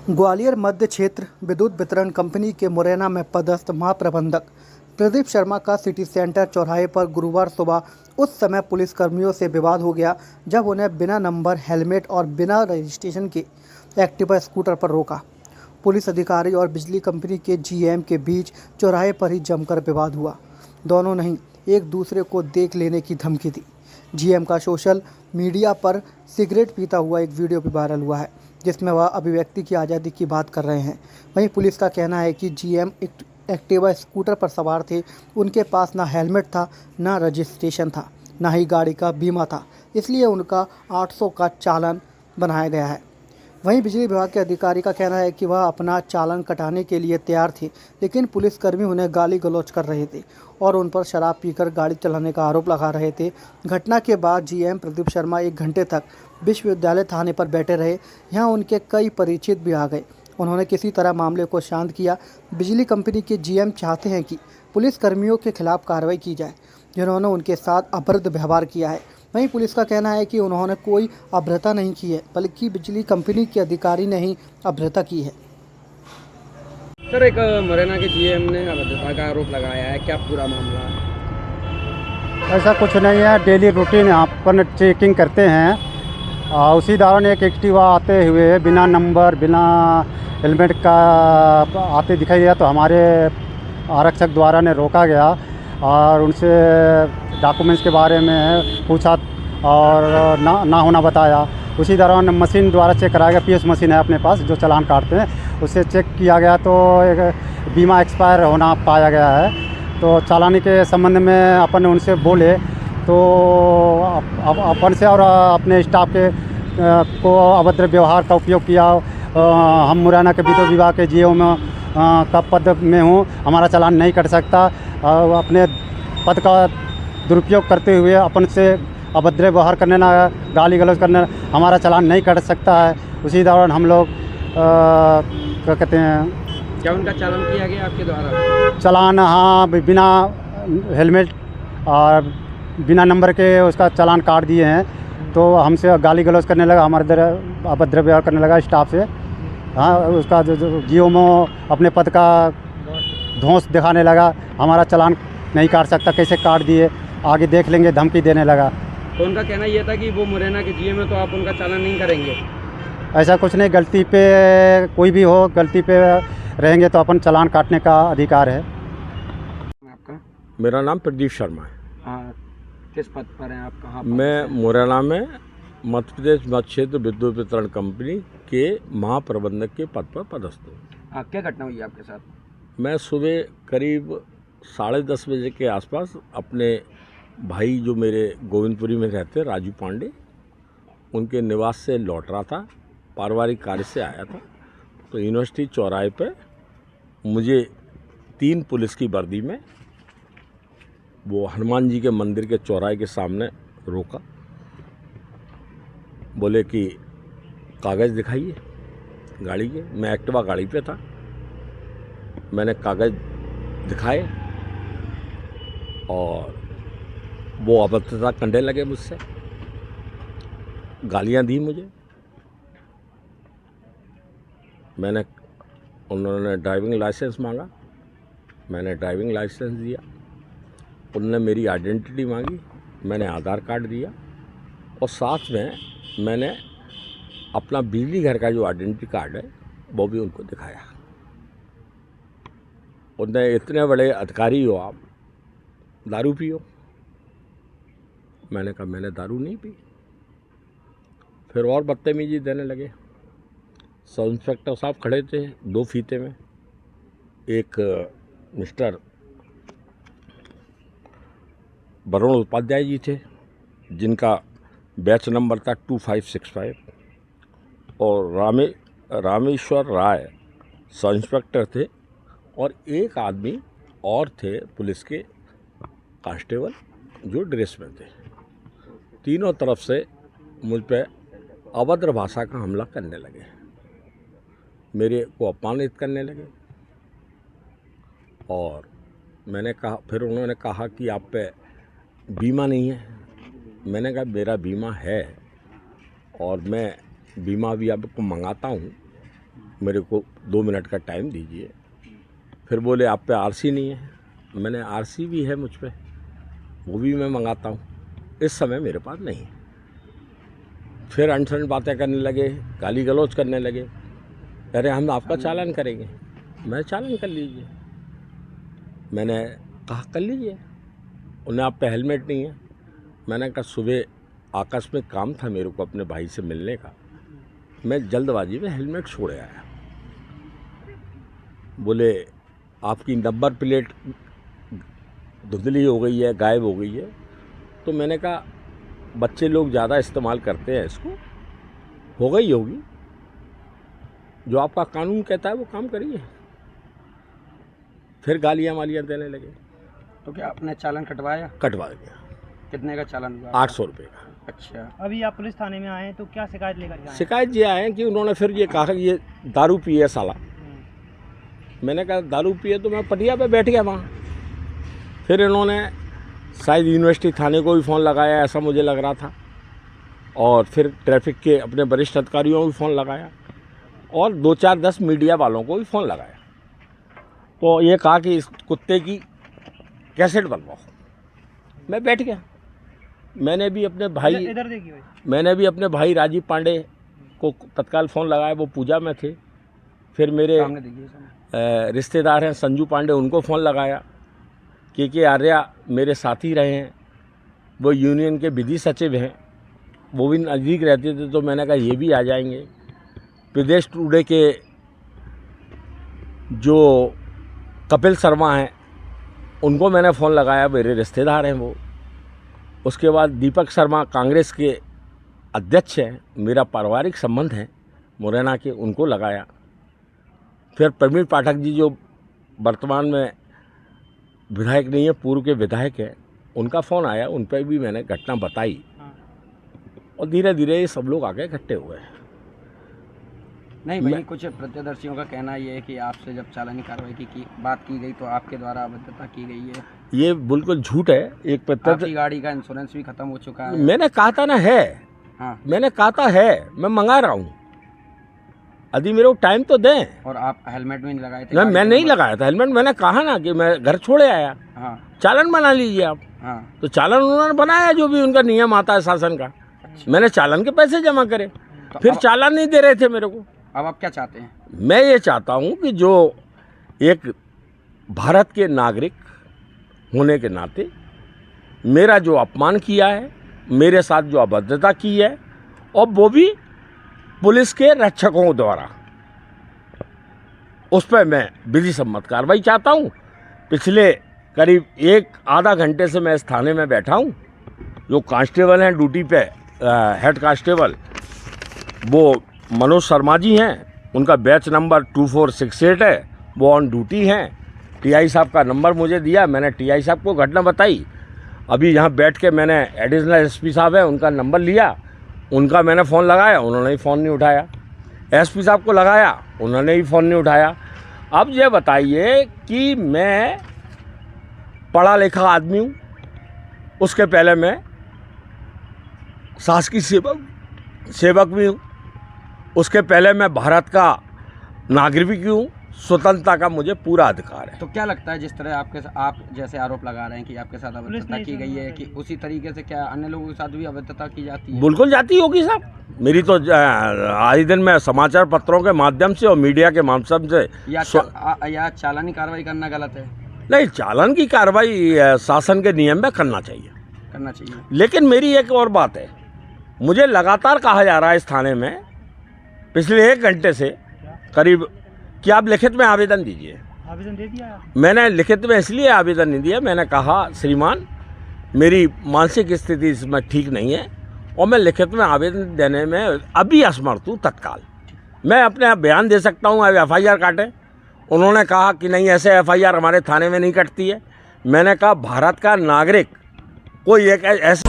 ग्वालियर मध्य क्षेत्र विद्युत वितरण कंपनी के मुरैना में पदस्थ महाप्रबंधक प्रदीप शर्मा का सिटी सेंटर चौराहे पर गुरुवार सुबह उस समय पुलिसकर्मियों से विवाद हो गया जब उन्हें बिना नंबर, हेलमेट और बिना रजिस्ट्रेशन के एक्टिवा स्कूटर पर रोका। पुलिस अधिकारी और बिजली कंपनी के जीएम के बीच चौराहे पर ही जमकर विवाद हुआ। दोनों ने एक दूसरे को देख लेने की धमकी दी। जीएम का सोशल मीडिया पर सिगरेट पीता हुआ एक वीडियो भी वायरल हुआ है, जिसमें वह अभिव्यक्ति की आज़ादी की बात कर रहे हैं। वहीं पुलिस का कहना है कि जीएम एक्टिवा स्कूटर पर सवार थे। उनके पास ना हेलमेट था, ना रजिस्ट्रेशन था, ना ही गाड़ी का बीमा था, इसलिए उनका 800 का चालान बनाया गया है। वहीं बिजली विभाग के अधिकारी का कहना है कि वह अपना चालान कटाने के लिए तैयार थे, लेकिन पुलिसकर्मी उन्हें गाली गलौज कर रहे थे और उन पर शराब पीकर गाड़ी चलाने का आरोप लगा रहे थे। घटना के बाद जीएम प्रदीप शर्मा 1 घंटे तक विश्वविद्यालय थाने पर बैठे रहे। यहाँ उनके कई परिचित भी आ गए। उन्होंने किसी तरह मामले को शांत किया। बिजली कंपनी के जीएम चाहते हैं कि पुलिसकर्मियों के खिलाफ कार्रवाई की जाए, जिन्होंने उनके साथ अभद्र व्यवहार किया है। वहीं पुलिस का कहना है कि उन्होंने कोई अभद्रता नहीं की है, बल्कि बिजली कंपनी के अधिकारी ने ही अभद्रता की है। सर, एक मुरैना के जीएम ने अभद्रता का आरोप लगाया है, क्या पूरा मामला है? ऐसा कुछ नहीं है, डेली रूटीन यहाँ पर चेकिंग करते हैं। उसी दौरान एक एक्टिवा आते हुए बिना नंबर, बिना हेलमेट का आते दिखाई दिया, तो हमारे आरक्षक द्वारा ने रोका गया और उनसे डॉक्यूमेंट्स के बारे में पूछा और ना होना बताया। उसी दौरान मशीन द्वारा चेक कराया गया, पीएस मशीन है अपने पास जो चालान काटते हैं, उससे चेक किया गया तो एक बीमा एक्सपायर होना पाया गया है। तो चालानी के संबंध में अपन उनसे बोले तो अपन से और अपने स्टाफ के को अभद्र व्यवहार का उपयोग किया। हम मुरैना के विद्युत विभाग के जीओ में का पद में हूँ, हमारा चालान नहीं कट सकता। अपने पद का दुरुपयोग करते हुए अपन से अभद्र व्यवहार करने ना, गाली गलौज करने, हमारा चालान नहीं कट सकता है। उसी दौरान हम लोग क्या कहते हैं, क्या उनका चालान किया गया आपके द्वारा? चालान, हाँ, बिना हेलमेट और बिना नंबर के उसका चालान काट दिए हैं। तो हमसे गाली गलौज करने लगा, हमारे इधर अभद्र व्यवहार करने लगा स्टाफ से। हाँ, उसका जो जीओ में अपने पद का धौंस दिखाने लगा, हमारा चालान नहीं काट सकता, कैसे काट दिए, आगे देख लेंगे, धमकी देने लगा। तो उनका कहना ये था कि वो मुरैना के जीएम है तो आप उनका चालान नहीं करेंगे। ऐसा कुछ नहीं, गलती पे कोई भी हो, गलती पे रहेंगे तो अपन चालान काटने का अधिकार है। आपका? मेरा नाम प्रदीप शर्मा है। हाँ, किस पद पर हैं आप? कहाँ? मैं मुरैना में मध्य प्रदेश मध्य क्षेत्र विद्युत वितरण कंपनी के महाप्रबंधक के पद पर पदस्थ हूँ। क्या घटना हुई आपके साथ? मैं सुबह करीब 10:30 बजे के आसपास अपने भाई जो मेरे गोविंदपुरी में रहते राजू पांडे, उनके निवास से लौट रहा था, पारिवारिक कार्य से आया था। तो यूनिवर्सिटी चौराहे पे मुझे 3 पुलिस की वर्दी में वो हनुमान जी के मंदिर के चौराहे के सामने रोका। बोले कि कागज़ दिखाइए गाड़ी के। मैं एक्टिवा गाड़ी पे था, मैंने कागज़ दिखाए और वो अभद्रता करने लगे मुझसे, गालियां दी मुझे। उन्होंने ड्राइविंग लाइसेंस मांगा, मैंने ड्राइविंग लाइसेंस दिया। उन्होंने मेरी आइडेंटिटी मांगी, मैंने आधार कार्ड दिया और साथ में मैंने अपना बिजली घर का जो आइडेंटिटी कार्ड है वो भी उनको दिखाया। उन्होंने, इतने बड़े अधिकारी हो आप, दारू पियो? मैंने कहा मैंने दारू नहीं पी। फिर और बदतमीजी देने लगे। सब इंस्पेक्टर साहब खड़े थे 2 फीते में, एक मिस्टर वरुण उपाध्याय जी थे जिनका बैच नंबर था 2565 और रामेश्वर राय सब इंस्पेक्टर थे और एक आदमी और थे पुलिस के कांस्टेबल जो ड्रेस में थे। तीनों तरफ से मुझ पर अभद्र भाषा का हमला करने लगे, मेरे को अपमानित करने लगे। और मैंने कहा, फिर उन्होंने कहा कि आप पे बीमा नहीं है। मैंने कहा मेरा बीमा है और मैं बीमा भी आपको मंगाता हूँ, मेरे को 2 मिनट का टाइम दीजिए। फिर बोले आप पे आरसी नहीं है। मैंने आरसी भी है मुझ पे, वो भी मैं मंगाता हूँ, इस समय मेरे पास नहीं है। फिर अनसन बातें करने लगे, गाली गलौज करने लगे। अरे हम आपका चालान करेंगे। मैं चालान कर लीजिए। मैंने कहा कर लीजिए। उन्हें आप पे हेलमेट नहीं है। मैंने कहा सुबह आकस्मिक काम था मेरे को अपने भाई से मिलने का, मैं जल्दबाजी में हेलमेट छोड़ आया। बोले आपकी नंबर प्लेट धुंधली हो गई है, गायब हो गई है। तो मैंने कहा बच्चे लोग ज़्यादा इस्तेमाल करते हैं इसको, हो गई होगी। जो आपका कानून कहता है वो काम करिए। फिर गालियाँ वालियाँ देने लगे। तो क्या आपने चालान कटवाया? कटवा दिया। कितने का चालान हुआ? 800 रुपये का। अच्छा। अभी आप पुलिस थाने में आए हैं तो क्या शिकायत लेकर के आए हैं? शिकायत ये आए कि उन्होंने फिर ये कहा कि ये दारू पिए साला। मैंने कहा दारू पिए तो मैं पटिया पे बैठ गया वहाँ। फिर इन्होंने शायद यूनिवर्सिटी थाने को भी फ़ोन लगाया, ऐसा मुझे लग रहा था, और फिर ट्रैफिक के अपने वरिष्ठ अधिकारियों को भी फ़ोन लगाया, और 2-4-10 मीडिया वालों को भी फ़ोन लगाया। तो ये कहा कि इस कुत्ते की कैसेट बनवाओ। मैं बैठ गया। मैंने भी अपने भाई इधर देखिए भाई। मैंने भी अपने भाई राजीव पांडे को तत्काल फ़ोन लगाया, वो पूजा में थे। फिर मेरे सामने देखिए, सामने। रिश्तेदार हैं संजू पांडे, उनको फ़ोन लगाया। के आर्या मेरे साथी रहे हैं, वो यूनियन के विधि सचिव हैं, वो भी नज़दीक रहते थे, तो मैंने कहा ये भी आ जाएंगे। प्रदेश टुडे के जो कपिल शर्मा हैं उनको मैंने फ़ोन लगाया, मेरे रिश्तेदार हैं वो। उसके बाद दीपक शर्मा कांग्रेस के अध्यक्ष हैं, मेरा पारिवारिक संबंध है मुरैना के, उनको लगाया। फिर प्रवीण पाठक जी जो वर्तमान में विधायक नहीं है, पूर्व के विधायक हैं, उनका फ़ोन आया, उन पर भी मैंने घटना बताई। और धीरे धीरे ये सब लोग आगे इकट्ठे हुए। नहीं भाई, कुछ प्रत्यदर्शियों का कहना ये है कि आपसे जब चालानी कार्रवाई की बात की गई तो आपके द्वारा अभद्रता की गई है। ये बिल्कुल झूठ है। एक आपकी गाड़ी का इंश्योरेंस भी खत्म हो चुका है। मैंने कहा था ना है, हाँ। मैंने कहा था है, मैं मंगा रहा हूँ, यदि मेरे को टाइम तो दें। और आप हेलमेट भी नहीं लगाए थे? नहीं, मैं नहीं लगाया था हेलमेट। मैंने कहा ना कि मैं घर छोड़े आया। हाँ। चालान बना लीजिए आप। हाँ। तो चालान उन्होंने बनाया, जो भी उनका नियम आता है शासन का। मैंने चालान के पैसे जमा करे, तो फिर चालान नहीं दे रहे थे मेरे को। अब आप क्या चाहते हैं? मैं ये चाहता हूँ कि जो एक भारत के नागरिक होने के नाते मेरा जो अपमान किया है, मेरे साथ जो अभद्रता की है, और वो भी पुलिस के रक्षकों द्वारा, उस पर मैं विधि सम्मत कार्रवाई चाहता हूँ। पिछले करीब 1-आधा घंटे से मैं इस थाने में बैठा हूँ। जो कांस्टेबल हैं ड्यूटी पे, हेड कांस्टेबल, वो मनोज शर्मा जी हैं, उनका बैच नंबर 2468 है, वो ऑन ड्यूटी हैं। टीआई साहब का नंबर मुझे दिया, मैंने टीआई साहब को घटना बताई। अभी यहाँ बैठ के मैंने एडिशनल एसपी साहब है उनका नंबर लिया, उनका मैंने फ़ोन लगाया, उन्होंने ही फ़ोन नहीं उठाया। एसपी साहब को लगाया, उन्होंने ही फ़ोन नहीं उठाया। अब ये बताइए कि मैं पढ़ा लिखा आदमी हूँ, उसके पहले मैं शासकीय सेवक भी हूँ, उसके पहले मैं भारत का नागरिक भी हूँ, स्वतंत्रता का मुझे पूरा अधिकार है। तो क्या लगता है, जिस तरह आप जैसे आरोप लगा रहे हैं कि आपके साथ अभद्रता की गई है, कि उसी तरीके से क्या अन्य लोगों के साथ भी अभद्रता की जाती है? बिल्कुल जाती होगी साहब। मेरी तो आए दिन मैं समाचार पत्रों के माध्यम से और मीडिया के माध्यम से या चालानी कार्रवाई करना गलत है? नहीं, चालान की कार्रवाई शासन के नियम में करना चाहिए। लेकिन मेरी एक और बात है, मुझे लगातार कहा जा रहा है इस थाने में पिछले 1 घंटे से करीब कि आप लिखित में आवेदन दीजिए। आवेदन दे दिया? मैंने लिखित में इसलिए आवेदन नहीं दिया, मैंने कहा श्रीमान मेरी मानसिक स्थिति इसमें ठीक नहीं है और मैं लिखित में आवेदन देने में अभी असमर्थ हूँ तत्काल। मैं अपने आप बयान दे सकता हूँ, FIR काटें। उन्होंने कहा कि नहीं, ऐसे FIR हमारे थाने में नहीं कटती है। मैंने कहा भारत का नागरिक कोई एक ऐसे